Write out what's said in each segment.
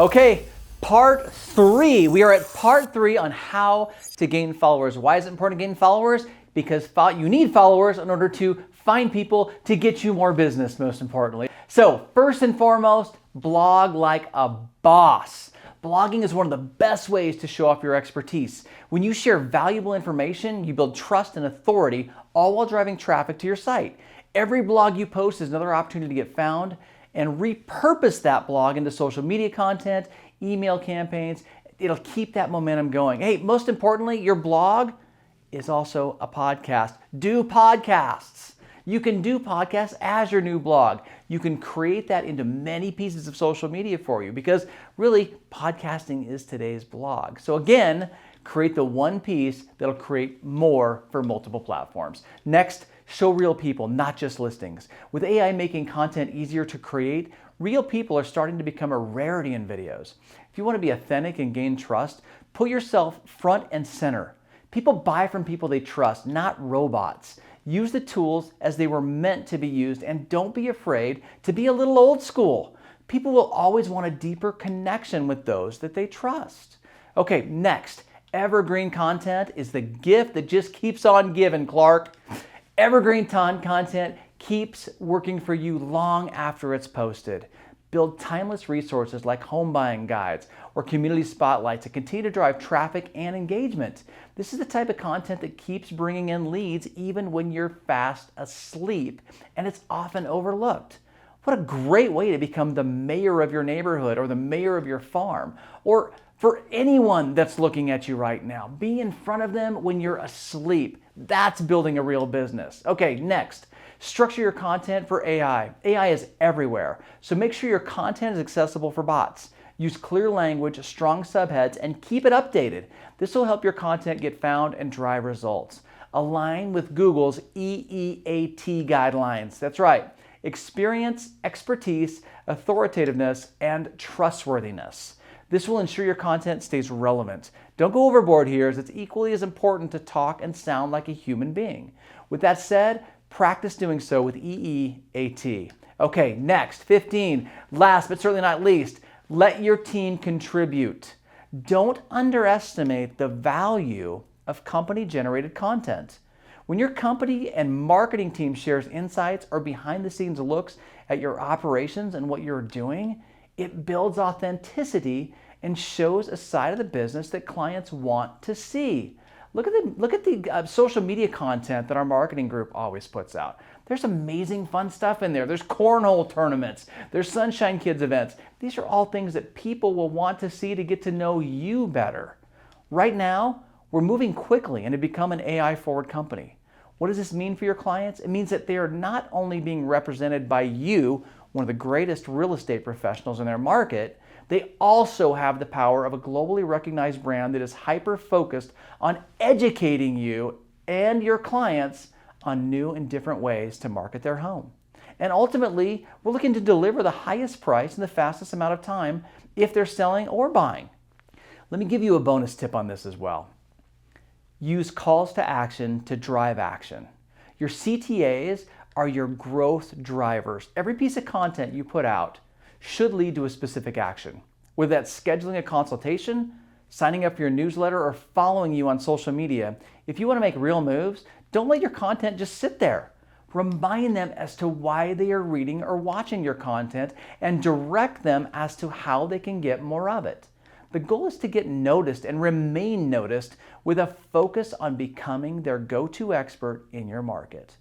Okay, part three. We are at part three on how to gain followers. Why is it important to gain followers? Because you need followers in order to find people to get you more business, most importantly. So first and foremost, blog like a boss. Blogging is one of the best ways to show off your expertise. When you share valuable information, you build trust and authority, all while driving traffic to your site. Every blog you post is another opportunity to get found, and repurpose that blog into social media content, email campaigns. It'll keep that momentum going. Hey, most importantly, your blog is also a podcast. Do podcasts. You can do podcasts as your new blog. You can create that into many pieces of social media for you, because really podcasting is today's blog. So again, create the one piece that'll create more for multiple platforms. Next, show real people, not just listings. With AI making content easier to create, real people are starting to become a rarity in videos. If you want to be authentic and gain trust, put yourself front and center. People buy from people they trust, not robots. Use the tools as they were meant to be used, and don't be afraid to be a little old school. People will always want a deeper connection with those that they trust. Okay, next, evergreen content is the gift that just keeps on giving, Clark. Evergreen content keeps working for you long after it's posted. Build timeless resources like home buying guides or community spotlights to continue to drive traffic and engagement. This is the type of content that keeps bringing in leads even when you're fast asleep, and it's often overlooked. What a great way to become the mayor of your neighborhood or the mayor of your farm, or for anyone that's looking at you right now. Be in front of them when you're asleep. That's building a real business. Okay, next, structure your content for AI. AI is everywhere, so make sure your content is accessible for bots. Use clear language, strong subheads, and keep it updated. This will help your content get found and drive results. Align with Google's EEAT guidelines. That's right. Experience, expertise, authoritativeness, and trustworthiness. This will ensure your content stays relevant. Don't go overboard here, as it's equally as important to talk and sound like a human being. With that said, practice doing so with EEAT. Okay, next, 15. Last but certainly not least, let your team contribute. Don't underestimate the value of company-generated content. When your company and marketing team shares insights or behind-the-scenes looks at your operations and what you're doing, it builds authenticity and shows a side of the business that clients want to see. Look at the social media content that our marketing group always puts out. There's amazing fun stuff in there. There's cornhole tournaments. There's Sunshine Kids events. These are all things that people will want to see to get to know you better. Right now, we're moving quickly and to become an AI-forward company. What does this mean for your clients? It means that they are not only being represented by you, one of the greatest real estate professionals in their market, they also have the power of a globally recognized brand that is hyper-focused on educating you and your clients on new and different ways to market their home. And ultimately, we're looking to deliver the highest price in the fastest amount of time if they're selling or buying. Let me give you a bonus tip on this as well. Use calls to action to drive action. Your CTAs are your growth drivers. Every piece of content you put out should lead to a specific action. Whether that's scheduling a consultation, signing up for your newsletter, or following you on social media, if you want to make real moves, don't let your content just sit there. Remind them as to why they are reading or watching your content, and direct them as to how they can get more of it. The goal is to get noticed and remain noticed, with a focus on becoming their go-to expert in your market.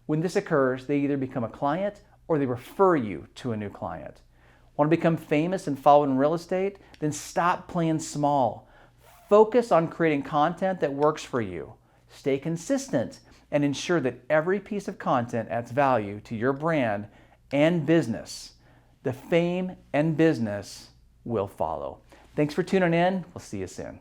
When this occurs, they either become a client or they refer you to a new client. Want to become famous and followed in real estate? Then stop playing small. Focus on creating content that works for you. Stay consistent and ensure that every piece of content adds value to your brand and business. The fame and business will follow. Thanks for tuning in. We'll see you soon.